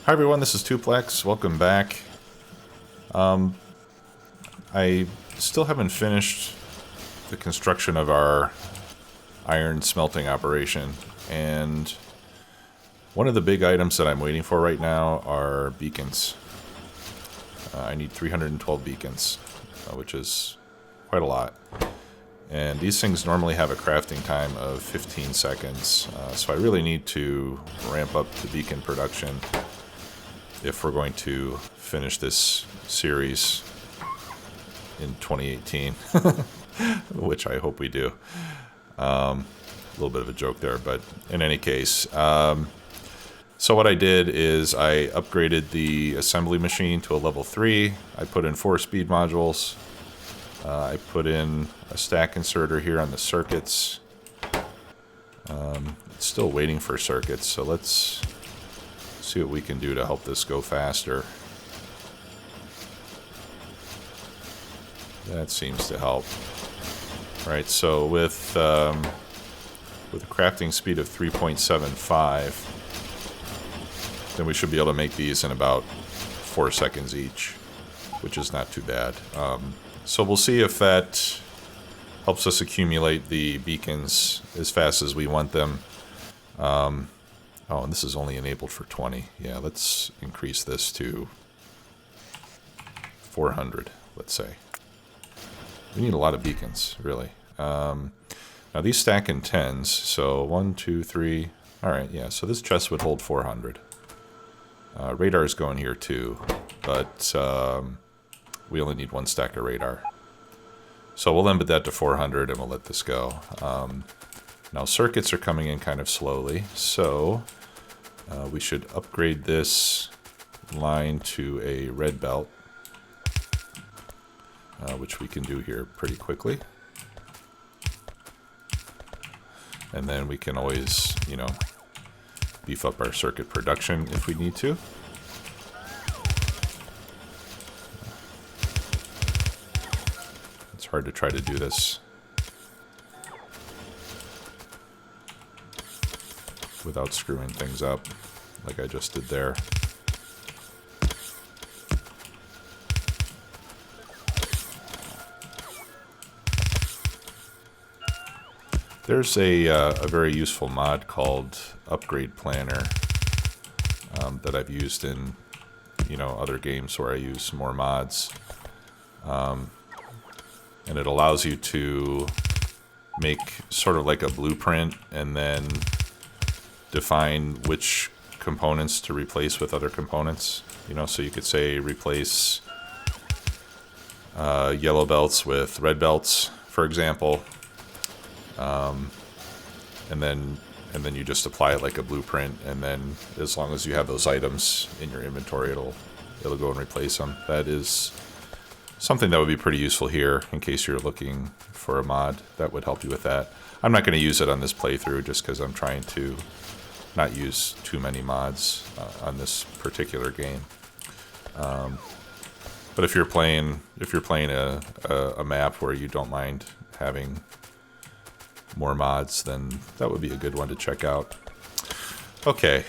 Hi everyone, this is Tuplex. Welcome back. I still haven't finished the construction of our iron smelting operation, and one of the big items that I'm waiting for right now are beacons. I need 312 beacons, which is quite a lot. And these things normally have a crafting time of 15 seconds, so I really need to ramp up the beacon production if we're going to finish this series in 2018, which I hope we do. A little bit of a joke there, but in any case. So what I did is I upgraded the assembly machine to a level 3. I put in 4 speed modules. I put in a stack inserter here on the circuits. It's still waiting for circuits, so let's see what we can do to help this go faster. That seems to help. Right, so with a crafting speed of 3.75, then we should be able to make these in about 4 seconds each, which is not too bad. So we'll see if that helps us accumulate the beacons as fast as we want them. Oh, and this is only enabled for 20. Yeah, let's increase this to 400, let's say. We need a lot of beacons, really. Now these stack in 10s, so 1, 2, 3. All right, yeah, so this chest would hold 400. Radar is going here too, but we only need 1 stack of radar. So we'll limit that to 400 and we'll let this go. Now circuits are coming in kind of slowly, so we should upgrade this line to a red belt, which we can do here pretty quickly. And then we can always, you know, beef up our circuit production if we need to. It's hard to try to do this without screwing things up like I just did there. There's a very useful mod called Upgrade Planner that I've used in, you know, other games where I use more mods. And it allows you to make sort of like a blueprint and then define which components to replace with other components. You know, so you could say replace yellow belts with red belts, for example. And then you just apply it like a blueprint, and then as long as you have those items in your inventory, it'll go and replace them. That is something that would be pretty useful here in case you're looking for a mod that would help you with that. I'm not going to use it on this playthrough just because I'm trying to not use too many mods on this particular game. But if you're playing a map where you don't mind having more mods, then that would be a good one to check out. Okay,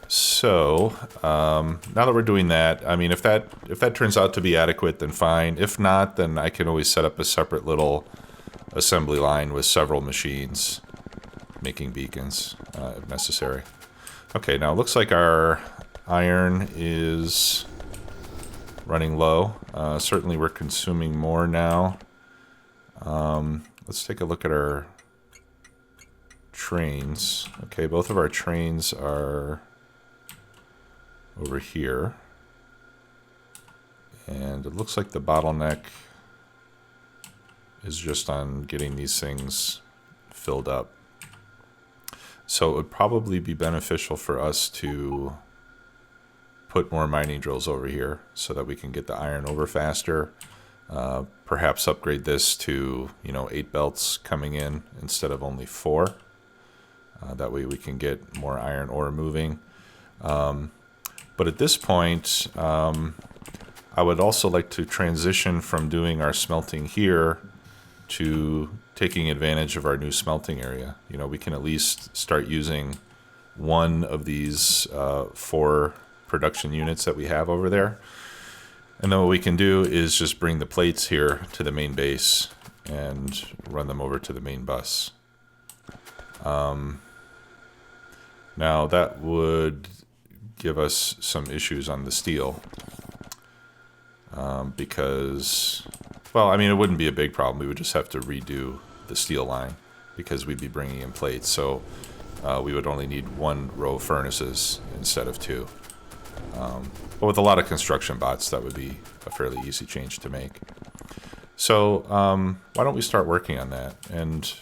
so now that we're doing that, I mean, if that turns out to be adequate, then fine. If not, then I can always set up a separate little assembly line with several machines making beacons if necessary. Okay, now it looks like our iron is running low. Certainly we're consuming more now. Let's take a look at our trains. Okay, both of our trains are over here. And it looks like the bottleneck is just on getting these things filled up. So it would probably be beneficial for us to put more mining drills over here so that we can get the iron over faster. Perhaps upgrade this to, you know, 8 belts coming in instead of only 4. That way we can get more iron ore moving. But at this point, I would also like to transition from doing our smelting here to taking advantage of our new smelting area. You know, we can at least start using one of these 4 production units that we have over there. And then what we can do is just bring the plates here to the main base and run them over to the main bus. Now that would give us some issues on the steel because, well, I mean, it wouldn't be a big problem. We would just have to redo the steel line because we'd be bringing in plates. So we would only need one row of furnaces instead of two. But with a lot of construction bots, that would be a fairly easy change to make. So why don't we start working on that? And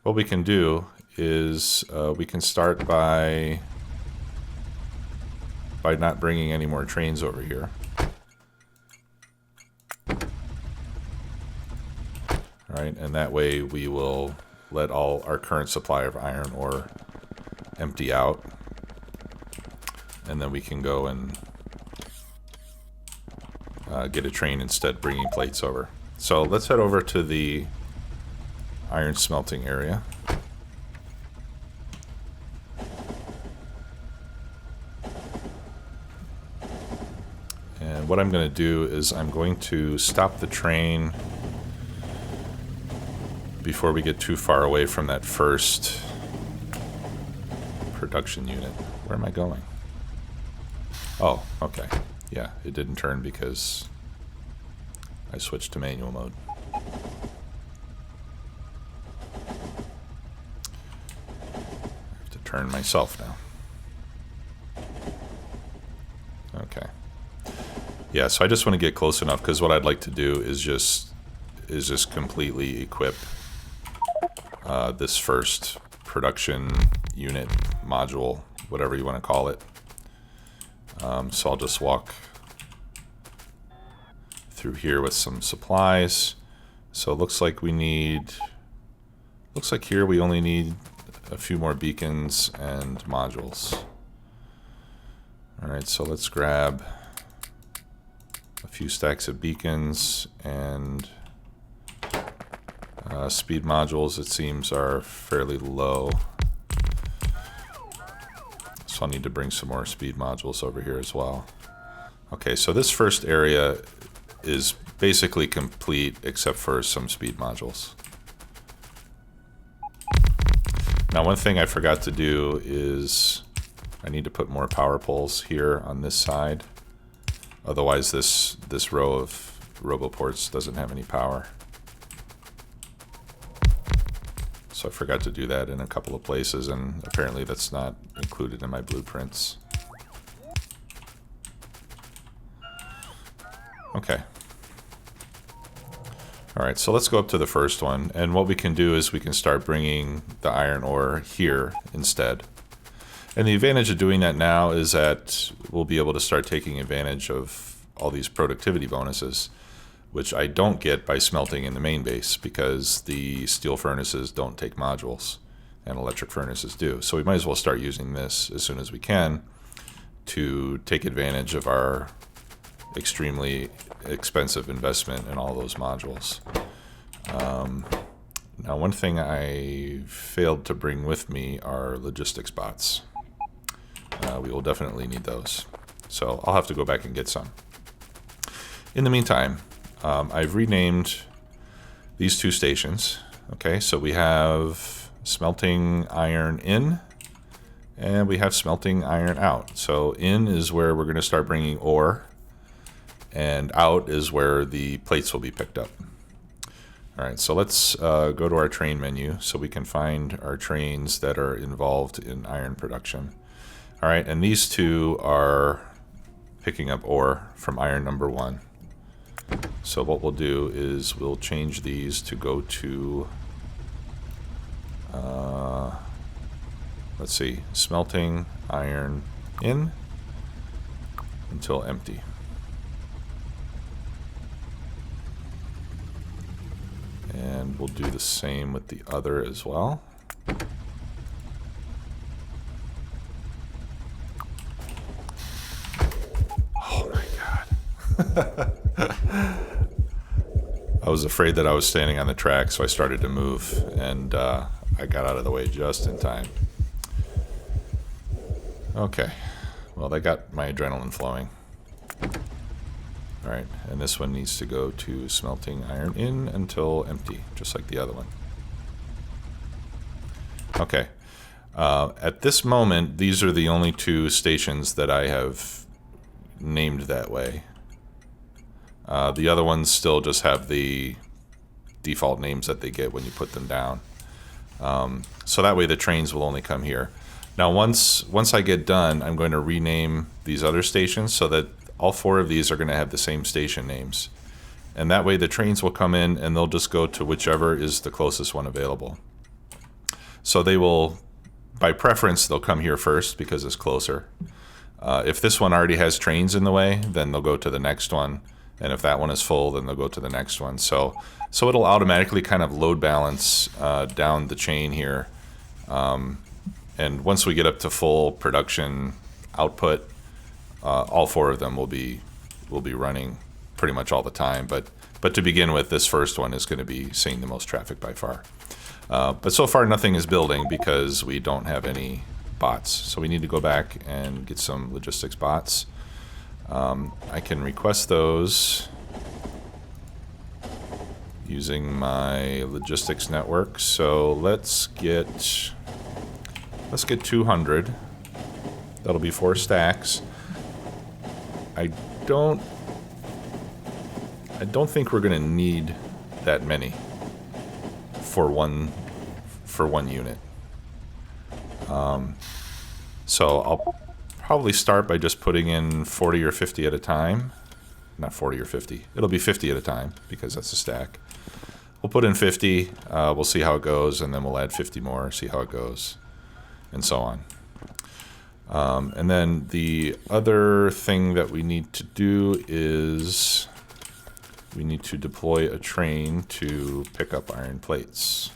what we can do is we can start by not bringing any more trains over here. All right, and that way we will let all our current supply of iron ore empty out. And then we can go and get a train instead, bringing plates over. So let's head over to the iron smelting area. And what I'm going to do is I'm going to stop the train before we get too far away from that first production unit. Where am I going? Oh, okay. Yeah, it didn't turn because I switched to manual mode. I have to turn myself now. Okay. Yeah, so I just want to get close enough because what I'd like to do is just completely equip this first production unit module, whatever you want to call it. So I'll just walk through here with some supplies. So it looks like here we only need a few more beacons and modules. All right, so let's grab a few stacks of beacons and speed modules, it seems, are fairly low. So I'll need to bring some more speed modules over here as well. Okay, so this first area is basically complete except for some speed modules. Now, one thing I forgot to do is I need to put more power poles here on this side. Otherwise, this row of roboports doesn't have any power. So I forgot to do that in a couple of places, and apparently that's not included in my blueprints. Okay. All right, so let's go up to the first one, and what we can do is we can start bringing the iron ore here instead. And the advantage of doing that now is that we'll be able to start taking advantage of all these productivity bonuses, which I don't get by smelting in the main base because the steel furnaces don't take modules and electric furnaces do. So we might as well start using this as soon as we can to take advantage of our extremely expensive investment in all those modules. Now, one thing I failed to bring with me are logistics bots. We will definitely need those. So I'll have to go back and get some. In the meantime, I've renamed these two stations. Okay, so we have smelting iron in, and we have smelting iron out. So in is where we're going to start bringing ore, and out is where the plates will be picked up. All right, so let's go to our train menu so we can find our trains that are involved in iron production. All right, and these two are picking up ore from iron number 1. So what we'll do is we'll change these to go to, let's see, smelting iron in until empty. And we'll do the same with the other as well. Oh my God. I was afraid that I was standing on the track, so I started to move, and I got out of the way just in time. Okay, Well, that got my adrenaline flowing. Alright, and this one needs to go to smelting iron in until empty, just like the other one. Okay. At this moment, these are the only two stations that I have named that way. The other ones still just have the default names that they get when you put them down. So that way the trains will only come here. Now once I get done, I'm going to rename these other stations so that all four of these are going to have the same station names. And that way the trains will come in and they'll just go to whichever is the closest one available. So they will, by preference, they'll come here first because it's closer. If this one already has trains in the way, then they'll go to the next one. And if that one is full, then they'll go to the next one. So it'll automatically kind of load balance down the chain here. And once we get up to full production output, all four of them will be running pretty much all the time. But to begin with, this first one is going to be seeing the most traffic by far. But so far nothing is building because we don't have any bots. So we need to go back and get some logistics bots. I can request those using my logistics network. So let's get 200. That'll be 4 stacks. I don't think we're going to need that many for one unit. So I'll probably start by just putting in 40 or 50 at a time. Not 40 or 50. It'll be 50 at a time because that's a stack. We'll put in 50. We'll see how it goes, and then we'll add 50 more, see how it goes, and so on. And then the other thing that we need to do is we need to deploy a train to pick up iron plates.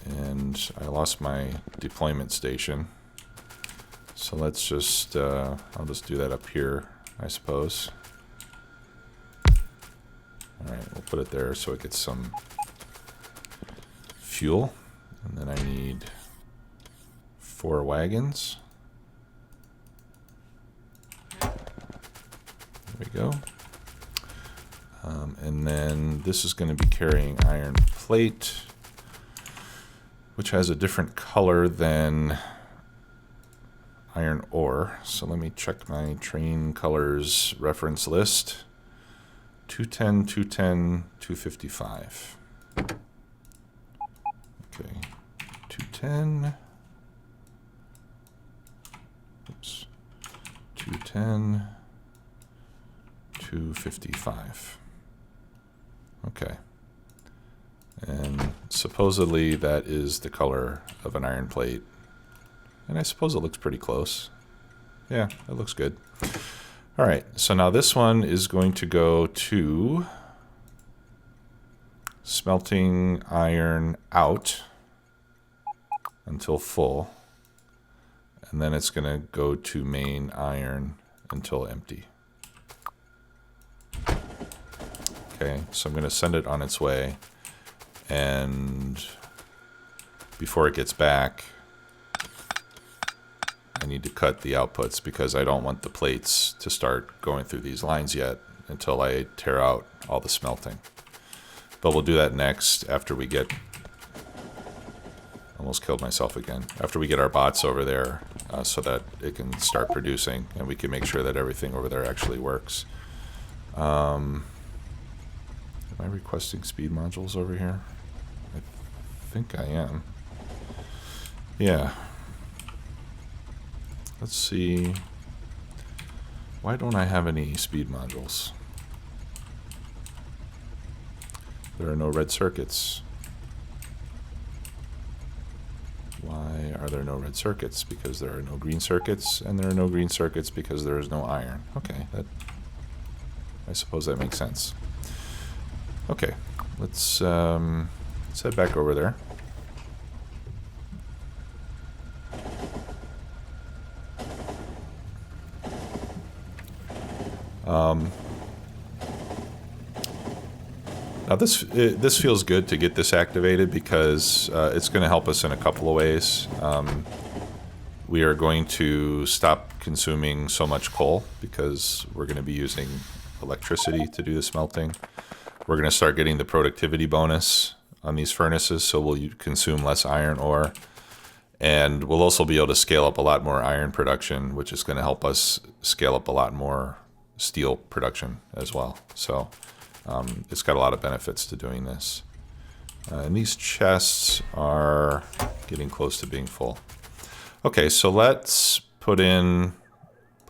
And I lost my deployment station. So let's just, I'll just do that up here, I suppose. Alright, we'll put it there so it gets some fuel. And then I need 4 wagons. There we go. And then this is going to be carrying iron plate, which has a different color than iron ore. So let me check my train colors reference list. 210, 210, 255. Okay, 210. Oops. 210, 255. Okay. And supposedly that is the color of an iron plate. And I suppose it looks pretty close. Yeah, it looks good. All right, so now this one is going to go to smelting iron out until full. And then it's going to go to main iron until empty. Okay, so I'm going to send it on its way. And before it gets back, I need to cut the outputs because I don't want the plates to start going through these lines yet until I tear out all the smelting. But we'll do that next after we get... Almost killed myself again. After we get our bots over there so that it can start producing and we can make sure that everything over there actually works. Am I requesting speed modules over here? I think I am. Yeah. Let's see. Why don't I have any speed modules? There are no red circuits. Why are there no red circuits? Because there are no green circuits, and there are no green circuits because there is no iron. Okay, I suppose that makes sense. Okay, let's head back over there. Now this feels good to get this activated because it's going to help us in a couple of ways. We are going to stop consuming so much coal because we're going to be using electricity to do the smelting. We're going to start getting the productivity bonus on these furnaces, so we'll consume less iron ore. And we'll also be able to scale up a lot more iron production, which is going to help us scale up a lot more steel production as well. So it's got a lot of benefits to doing this. And these chests are getting close to being full. Okay, so let's put in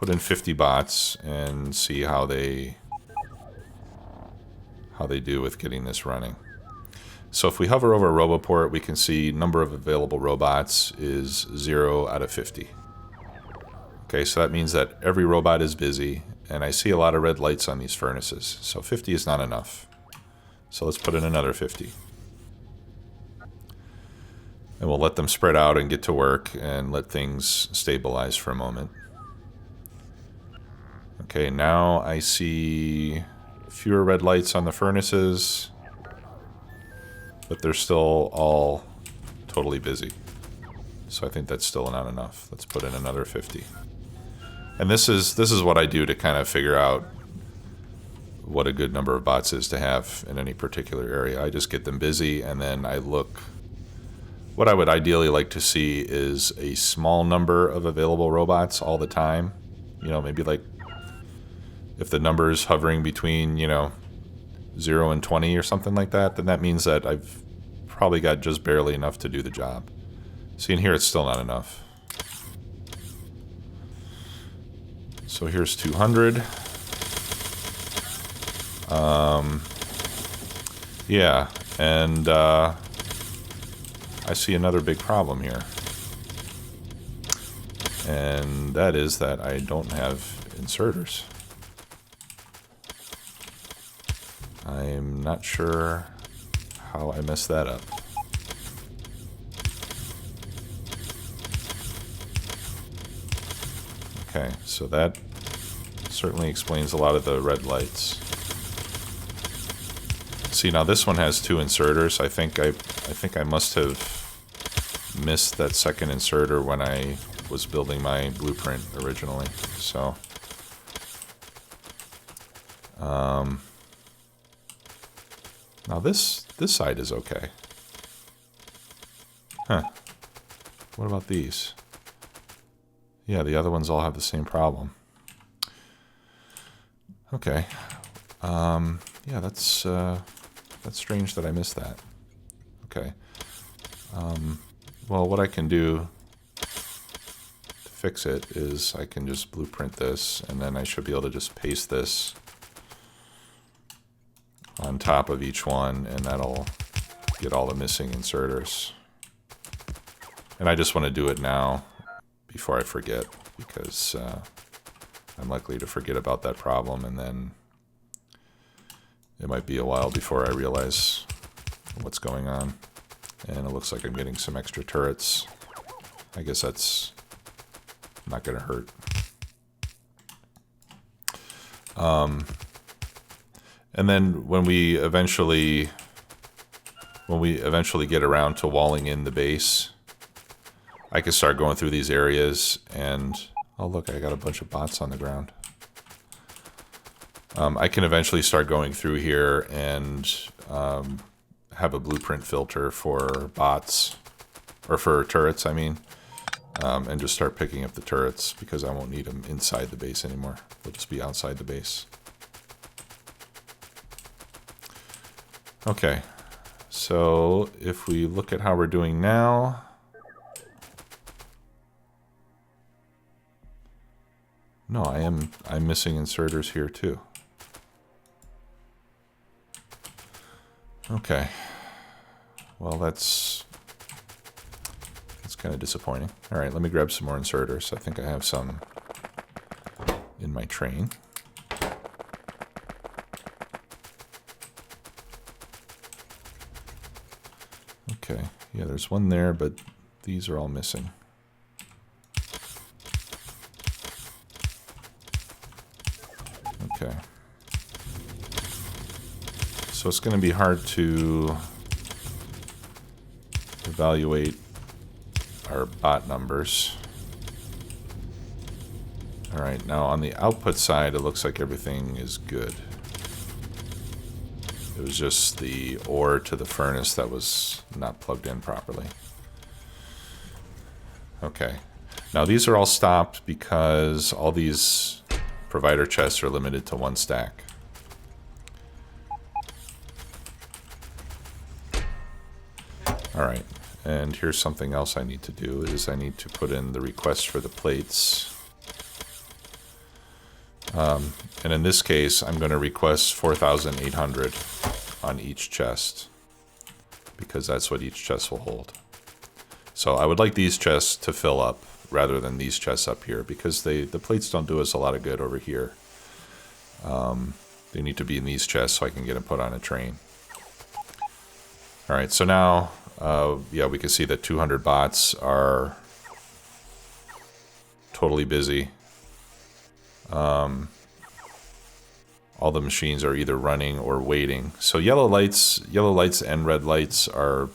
50 bots and see how they do with getting this running. So if we hover over Roboport, we can see number of available robots is 0 out of 50. Okay, so that means that every robot is busy, and I see a lot of red lights on these furnaces. So 50 is not enough. So let's put in another 50. And we'll let them spread out and get to work and let things stabilize for a moment. Okay, now I see fewer red lights on the furnaces, but they're still all totally busy. So I think that's still not enough. Let's put in another 50. And this is what I do to kind of figure out what a good number of bots is to have in any particular area. I just get them busy, and then I look. What I would ideally like to see is a small number of available robots all the time. You know, maybe like if the number is hovering between, 0 and 20 or something like that, then that means that I've probably got just barely enough to do the job. See, in here it's still not enough. So here's 200. Yeah, and I see another big problem here. And that is that I don't have inserters. I'm not sure how I messed that up. Okay, so that certainly explains a lot of the red lights. See, now this one has 2 inserters. I think I must have missed that second inserter when I was building my blueprint originally. So now this side is okay. Huh. What about these? Yeah, the other ones all have the same problem. Okay. Yeah, that's strange that I missed that. Okay. Well, what I can do to fix it is I can just blueprint this, and then I should be able to just paste this on top of each one, and that'll get all the missing inserters. And I just want to do it now before I forget, because I'm likely to forget about that problem, and then it might be a while before I realize what's going on. And it looks like I'm getting some extra turrets. I guess that's not going to hurt. And then when we eventually get around to walling in the base, I can start going through these areas and, oh look, I got a bunch of bots on the ground. I can eventually start going through here and have a blueprint filter for bots, or for turrets, I mean, and just start picking up the turrets, because I won't need them inside the base anymore. They'll just be outside the base. Okay, so if we look at how we're doing now, no, I'm missing inserters here too. Okay, well that's kind of disappointing. All right, let me grab some more inserters. I think I have some in my train. Okay, yeah, there's one there, but these are all missing. Okay. So it's going to be hard to evaluate our bot numbers. Alright, now on the output side, it looks like everything is good. It was just the ore to the furnace that was not plugged in properly. Okay. Now these are all stopped because all these provider chests are limited to 1 stack. Alright, and here's something else I need to do, is I need to put in the request for the plates. And in this case, I'm going to request 4,800 on each chest, because that's what each chest will hold. So I would like these chests to fill up rather than these chests up here, because the plates don't do us a lot of good over here. They need to be in these chests so I can get them put on a train. Alright, so now, yeah, we can see that 200 bots are totally busy. All the machines are either running or waiting. So yellow lights and red lights are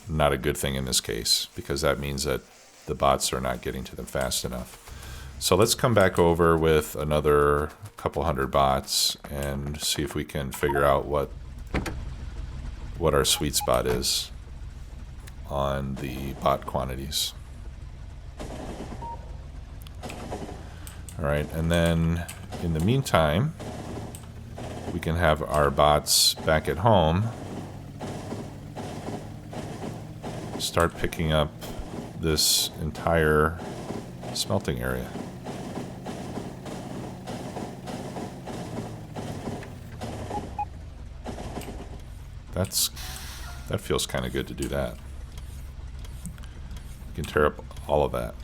not a good thing in this case, because that means that the bots are not getting to them fast enough. So let's come back over with another couple hundred bots and see if we can figure out what our sweet spot is on the bot quantities. Alright, and then in the meantime, we can have our bots back at home start picking up this entire smelting area. That feels kind of good to do that. We can tear up all of that.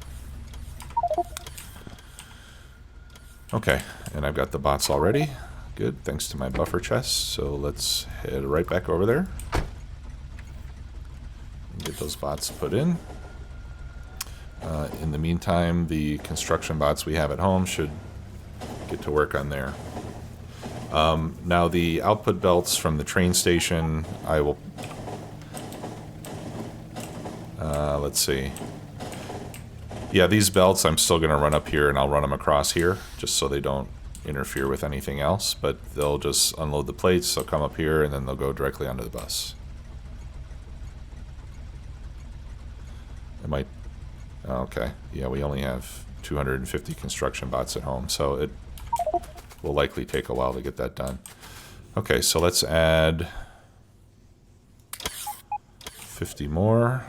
Okay, and I've got the bots already. Good, thanks to my buffer chest. So let's head right back over there. Get those bots put in. In the meantime, the construction bots we have at home should get to work on there. Now the output belts from the train station, I will... let's see. Yeah, these belts I'm still going to run up here, and I'll run them across here, just so they don't interfere with anything else. But they'll just unload the plates, they'll come up here, and then they'll go directly onto the bus. It might... Okay, yeah, we only have 250 construction bots at home, so it will likely take a while to get that done. Okay, so let's add 50 more.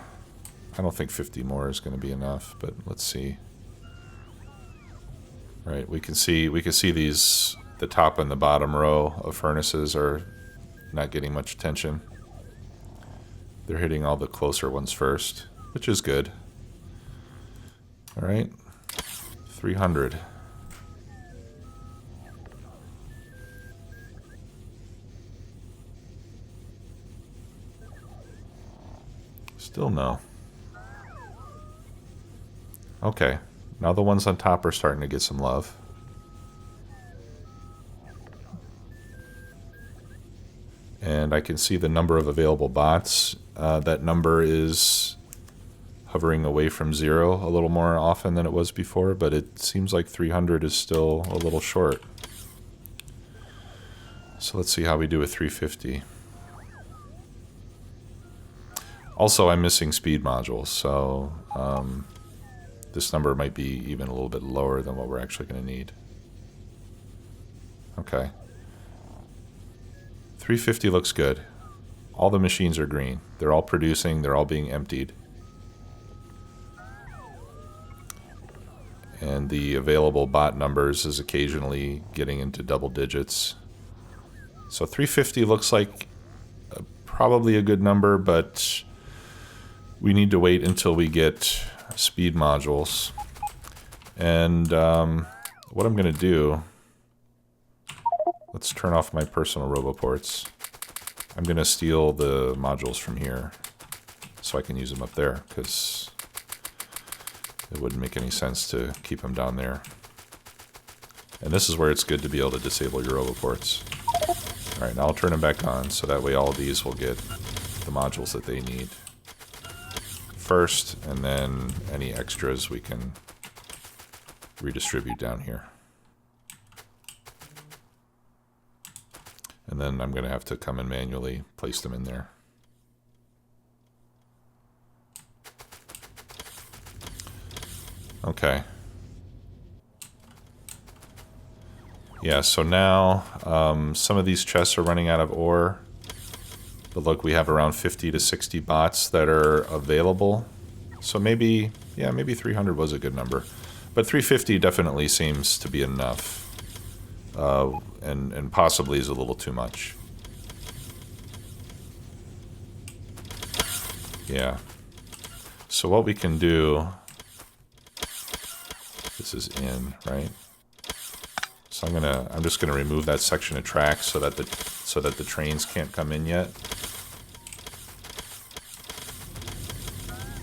I don't think 50 more is going to be enough, but let's see. All right, we can see these, the top and the bottom row of furnaces are not getting much attention. They're hitting all the closer ones first, which is good. All right, 300. Still no. Okay, now the ones on top are starting to get some love. And I can see the number of available bots. That number is hovering away from 0 a little more often than it was before, but it seems like 300 is still a little short. So let's see how we do with 350. Also, I'm missing speed modules, so this number might be even a little bit lower than what we're actually going to need. Okay. 350 looks good. All the machines are green. They're all producing, they're all being emptied. And the available bot numbers is occasionally getting into double digits. So 350 looks like probably a good number, but we need to wait until we get speed modules. And what I'm going to do, let's turn off my personal roboports. I'm going to steal the modules from here so I can use them up there, because it wouldn't make any sense to keep them down there. And this is where it's good to be able to disable your roboports. Alright, now I'll turn them back on, so that way all of these will get the modules that they need first, and then any extras we can redistribute down here. And then I'm going to have to come and manually place them in there. Okay. Yeah, so now some of these chests are running out of ore. But look, we have around 50 to 60 bots that are available. So maybe, yeah, maybe 300 was a good number. But 350 definitely seems to be enough. And possibly is a little too much. Yeah. So what we can do... This is in, right? So I'm just gonna remove that section of track so that the trains can't come in yet.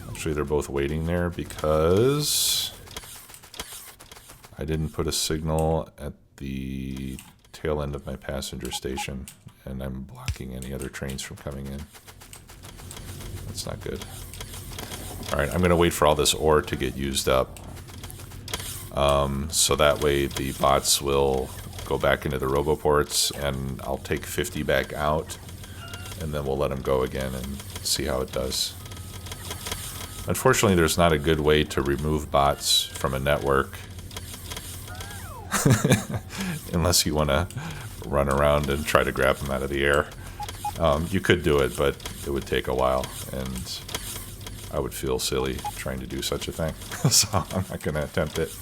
Actually, they're both waiting there because I didn't put a signal at the tail end of my passenger station, and I'm blocking any other trains from coming in. That's not good. All right, I'm gonna wait for all this ore to get used up. So that way the bots will go back into the roboports, and I'll take 50 back out, and then we'll let them go again and see how it does. Unfortunately, there's not a good way to remove bots from a network unless you want to run around and try to grab them out of the air. You could do it, but it would take a while, and I would feel silly trying to do such a thing. So I'm not going to attempt it.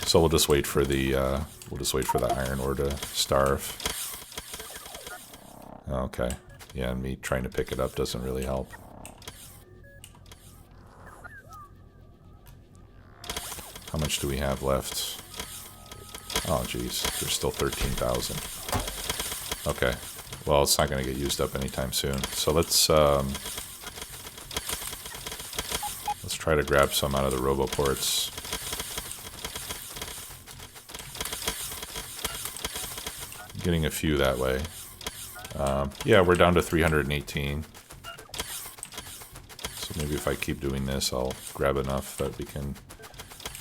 So we'll just wait for the iron ore to starve. Okay. Yeah, and me trying to pick it up doesn't really help. How much do we have left? Oh, geez. There's still 13,000. Okay. Well, it's not going to get used up anytime soon. So let's try to grab some out of the roboports. Getting a few that way. Yeah, we're down to 318. So maybe if I keep doing this, I'll grab enough that we can...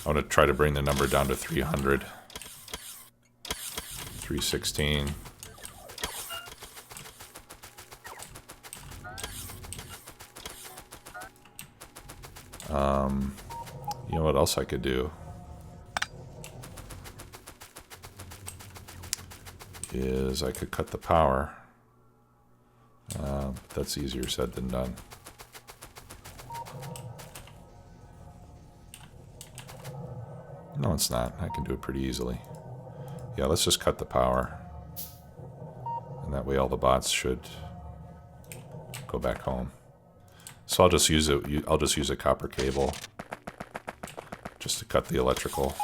I want to try to bring the number down to 300. 316. You know what else I could do? Is I could cut the power. That's easier said than done. No, it's not. I can do it pretty easily. Yeah, let's just cut the power. And that way all the bots should go back home. So I'll just use a copper cable just to cut the electrical.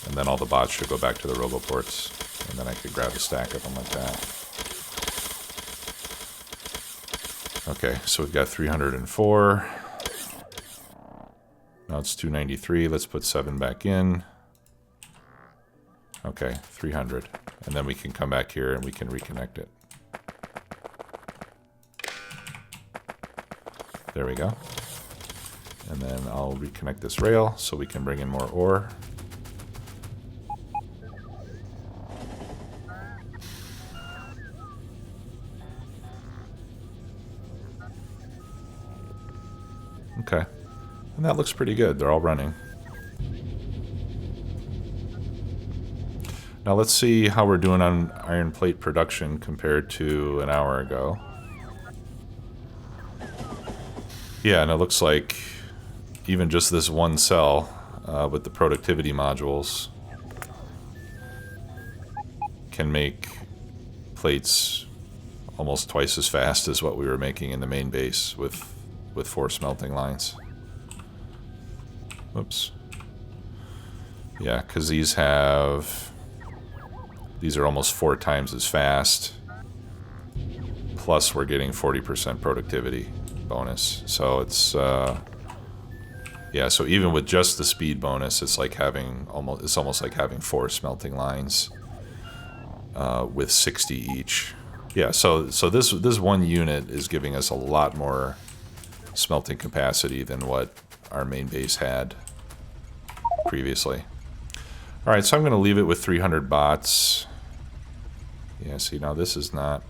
And then all the bots should go back to the roboports. And then I could grab a stack of them like that. Okay, so we've got 304. Now it's 293. Let's put 7 back in. Okay, 300. And then we can come back here and we can reconnect it. There we go. And then I'll reconnect this rail so we can bring in more ore. Okay. And that looks pretty good. They're all running. Now let's see how we're doing on iron plate production compared to an hour ago. Yeah, and it looks like even just this one cell with the productivity modules can make plates almost twice as fast as what we were making in the main base with 4 smelting lines. Whoops. Yeah, because these are almost 4 times as fast. Plus we're getting 40% productivity bonus. So it's yeah, so even with just the speed bonus, it's like having almost like having 4 smelting lines. with 60 each. Yeah, so this one unit is giving us a lot more smelting capacity than what our main base had previously. All right, so I'm going to leave it with 300 bots. Yeah, see, now this is not...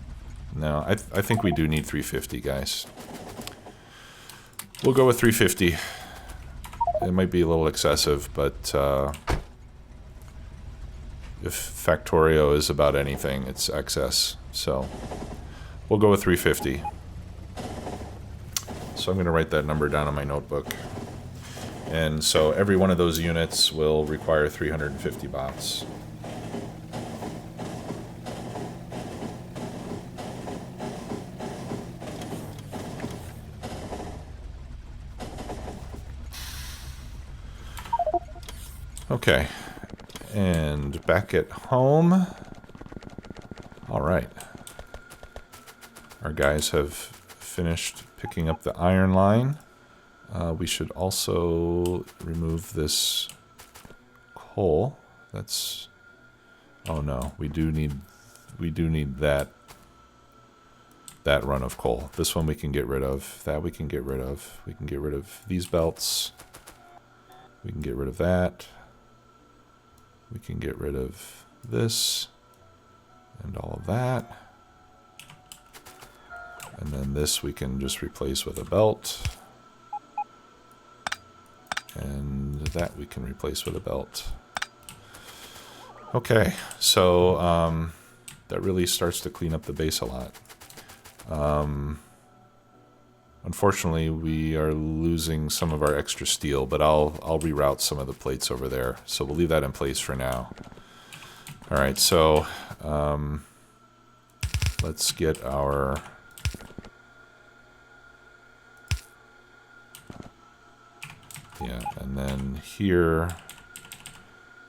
No, I think we do need 350, guys. We'll go with 350. It might be a little excessive, but if Factorio is about anything, it's excess. So we'll go with 350. So I'm going to write that number down on my notebook. And so every one of those units will require 350 bots. Okay, and back at home. All right. Our guys have finished picking up the iron line. We should also remove this coal. That's... Oh no, we do need that run of coal. This one we can get rid of. That we can get rid of. We can get rid of these belts. We can get rid of that. We can get rid of this and all of that. And then this we can just replace with a belt. And that we can replace with a belt. Okay, so that really starts to clean up the base a lot. Unfortunately, we are losing some of our extra steel, but I'll reroute some of the plates over there. So we'll leave that in place for now. All right, so let's get our... Yeah, and then here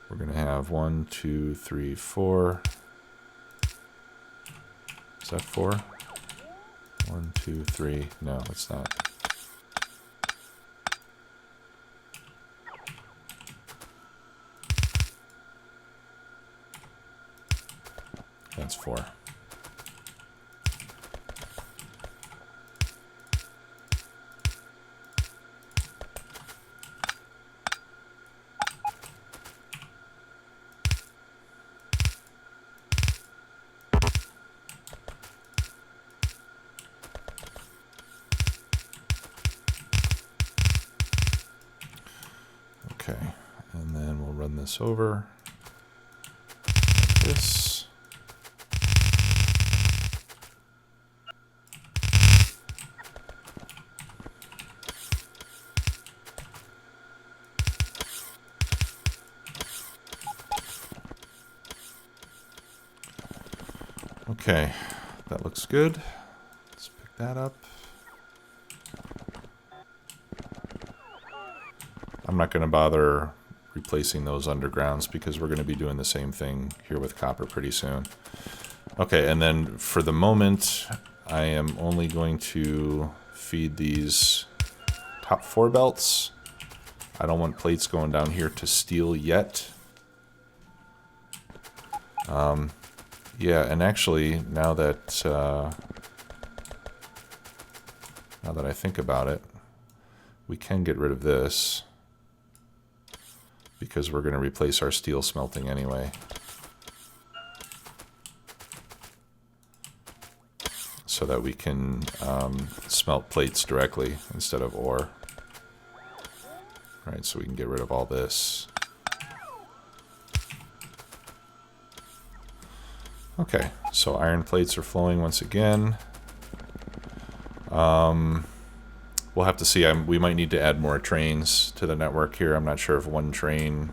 we're going to have 1, 2, 3, 4. Is that 4? 1, 2, 3. No, it's not. That's 4. Okay, and then we'll run this over like this. Okay, that looks good. Let's pick that up. I'm not going to bother replacing those undergrounds because we're going to be doing the same thing here with copper pretty soon. Okay, and then for the moment, I am only going to feed these top 4 belts. I don't want plates going down here to steel yet. Yeah, and actually, now that I think about it, we can get rid of this because we're going to replace our steel smelting anyway. So that we can smelt plates directly instead of ore. Right, so we can get rid of all this. Okay, so iron plates are flowing once again. We'll have to see. We might need to add more trains to the network here. I'm not sure if one train...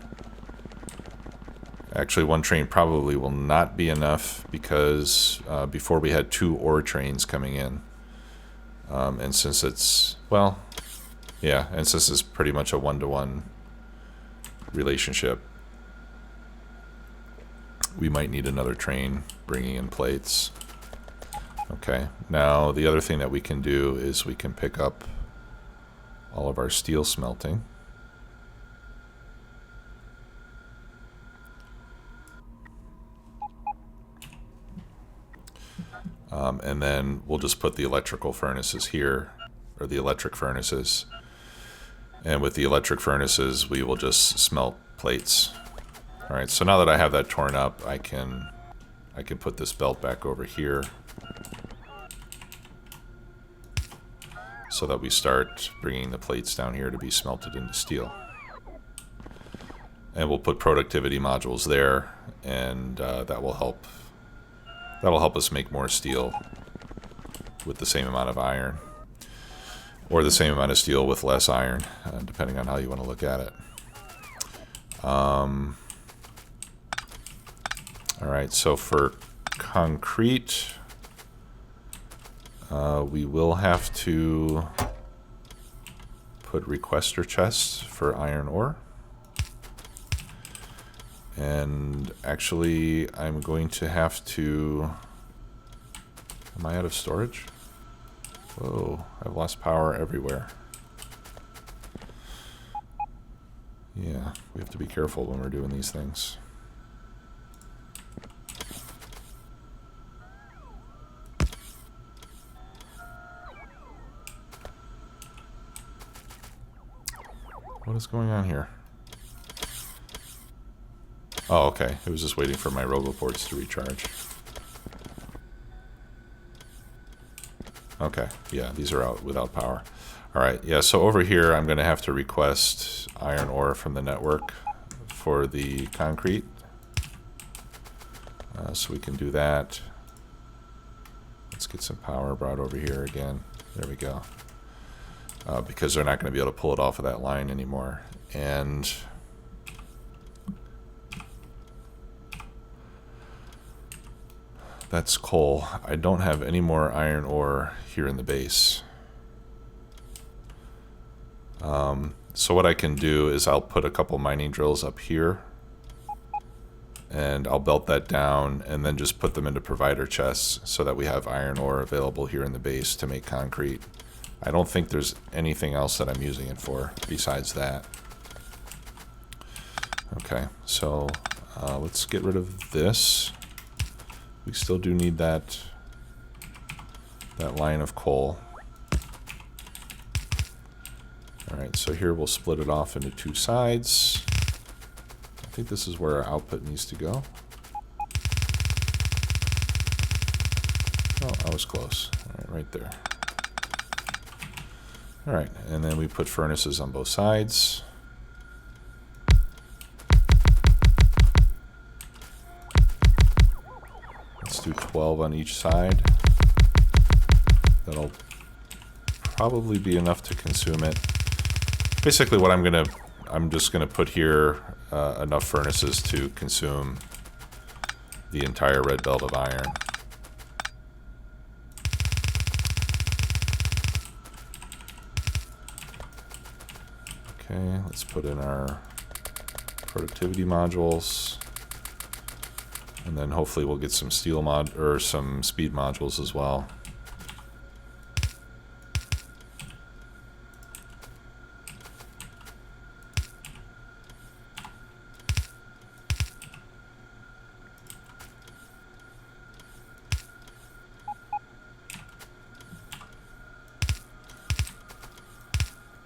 Actually, one train probably will not be enough because before we had 2 ore trains coming in. And since it's... Well, yeah, and since it's pretty much a 1-to-1 relationship, we might need another train bringing in plates. Okay, now the other thing that we can do is we can pick up all of our steel smelting. And then we'll just put the electrical furnaces here, or the electric furnaces. And with the electric furnaces, we will just smelt plates. All right, so now that I have that torn up, I can put this belt back over here so that we start bringing the plates down here to be smelted into steel. And we'll put productivity modules there, and that will help. That'll help us make more steel with the same amount of iron, or the same amount of steel with less iron, depending on how you want to look at it. All right, so for concrete, we will have to put requester chests for iron ore. And actually, I'm going to have to... Am I out of storage? Whoa, I've lost power everywhere. Yeah, we have to be careful when we're doing these things. What is going on here? Oh, okay. It was just waiting for my roboports to recharge. Okay, yeah, these are out without power. All right, yeah, so over here I'm going to have to request iron ore from the network for the concrete. So we can do that. Let's get some power brought over here again. There we go. Because they're not going to be able to pull it off of that line anymore. And... that's coal. I don't have any more iron ore here in the base. So what I can do is I'll put a couple mining drills up here, and I'll belt that down and then just put them into provider chests so that we have iron ore available here in the base to make concrete. I don't think there's anything else that I'm using it for besides that. Okay, so let's get rid of this. We still do need that line of coal. Alright, so here we'll split it off into two sides. I think this is where our output needs to go. Oh, I was close. Alright, right there. Alright, and then we put furnaces on both sides. Let's do 12 on each side. That'll probably be enough to consume it. Basically what I'm just gonna put here enough furnaces to consume the entire red belt of iron. Okay, let's put in our productivity modules. And then hopefully we'll get some steel or some speed modules as well.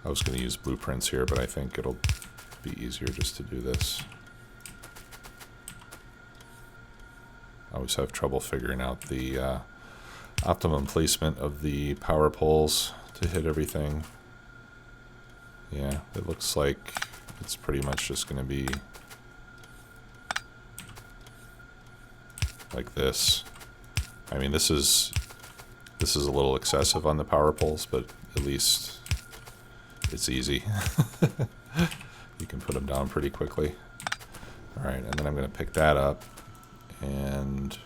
I was going to use blueprints here, but I think it'll be easier just to do this. I always have trouble figuring out the optimum placement of the power poles to hit everything. Yeah, it looks like it's pretty much just going to be like this. I mean, this is a little excessive on the power poles, but at least it's easy. You can put them down pretty quickly. All right, and then I'm going to pick that up. And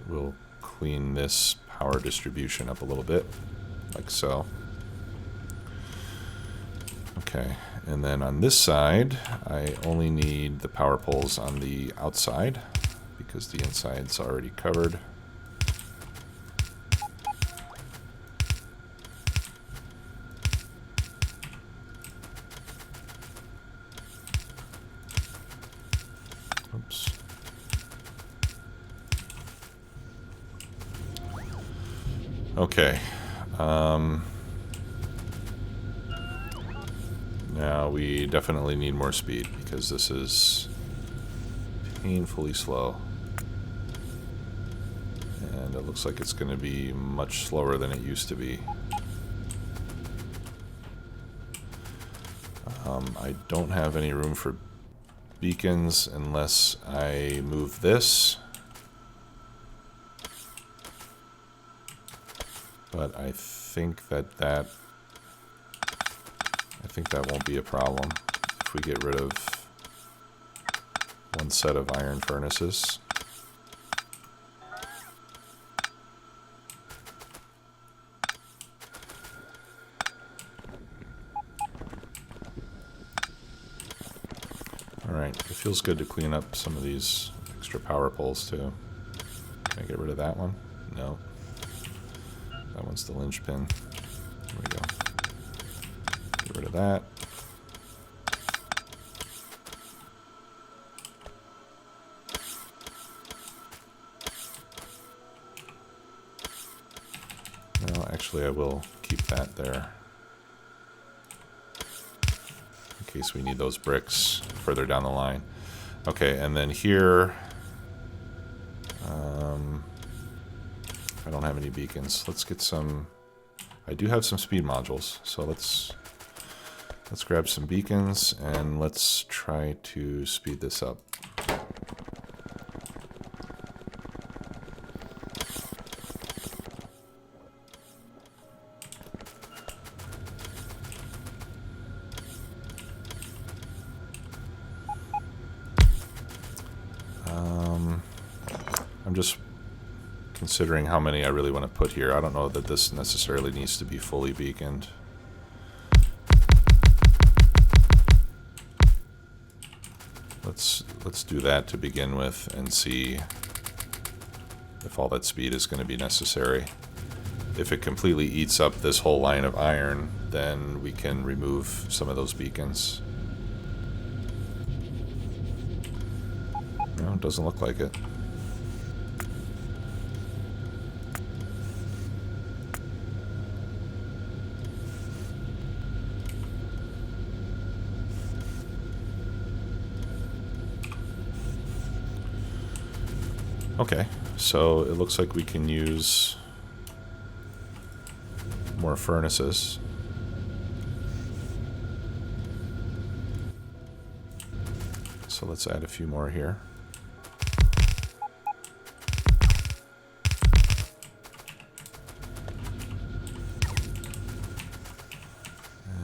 we'll clean this power distribution up a little bit, like so. Okay, and then on this side, I only need the power poles on the outside because the inside's already covered. Oops. Okay. Now we definitely need more speed because this is painfully slow. And it looks like it's going to be much slower than it used to be. I don't have any room for beacons unless I move this. But I think that won't be a problem if we get rid of one set of iron furnaces. Alright, it feels good to clean up some of these extra power poles too. Can I get rid of that one? No. That one's the linchpin. There we go. Get rid of that. Well, actually I will keep that there. In case we need those bricks further down the line. Okay, and then here, I don't have any beacons. Let's get some. I do have some speed modules, so let's grab some beacons and let's try to speed this up. I'm just considering how many I really want to put here. I don't know that this necessarily needs to be fully beaconed. Let's do that to begin with and see if all that speed is going to be necessary. If it completely eats up this whole line of iron, then we can remove some of those beacons. No, it doesn't look like it. Okay, so it looks like we can use more furnaces. So let's add a few more here.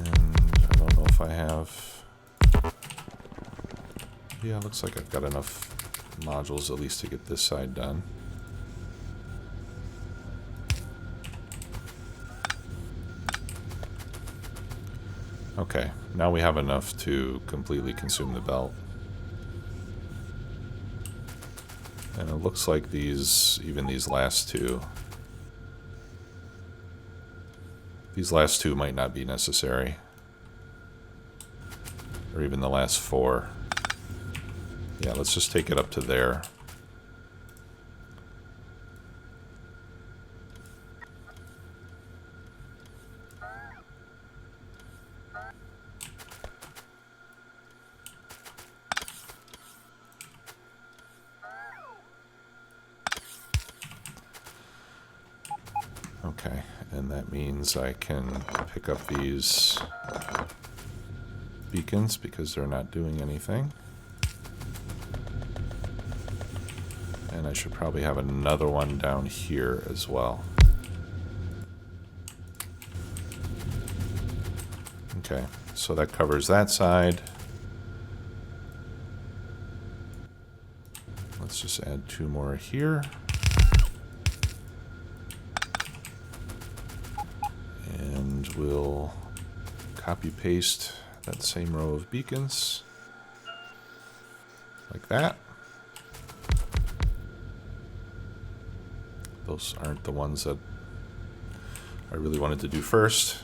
And I don't know if I have... Yeah, looks like I've got enough modules at least to get this side done. Okay, now we have enough to completely consume the belt. And it looks like even these last two might not be necessary. Or even the last 4. Yeah, let's just take it up to there. Okay, and that means I can pick up these beacons because they're not doing anything. And I should probably have another one down here as well. Okay, so that covers that side. Let's just add 2 more here. And we'll copy paste that same row of beacons like that. Those aren't the ones that I really wanted to do first.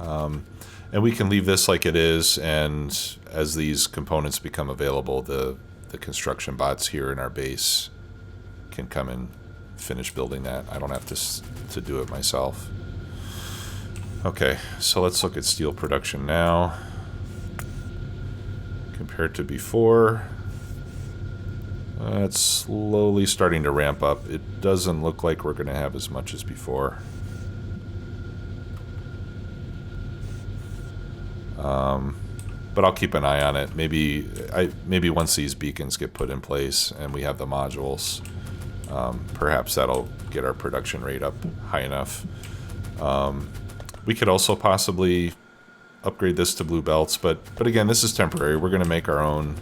And we can leave this like it is, and as these components become available, the construction bots here in our base can come and finish building that. I don't have to do it myself. Okay, so let's look at steel production now. Compared to before, it's slowly starting to ramp up. It doesn't look like we're going to have as much as before. But I'll keep an eye on it. Maybe once these beacons get put in place and we have the modules, perhaps that'll get our production rate up high enough. We could also possibly upgrade this to blue belts, but again, this is temporary. We're going to make our own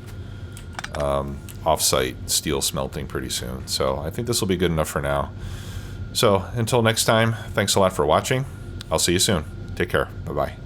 off-site steel smelting pretty soon. So I think this will be good enough for now. So until next time, thanks a lot for watching. I'll see you soon. Take care. Bye-bye.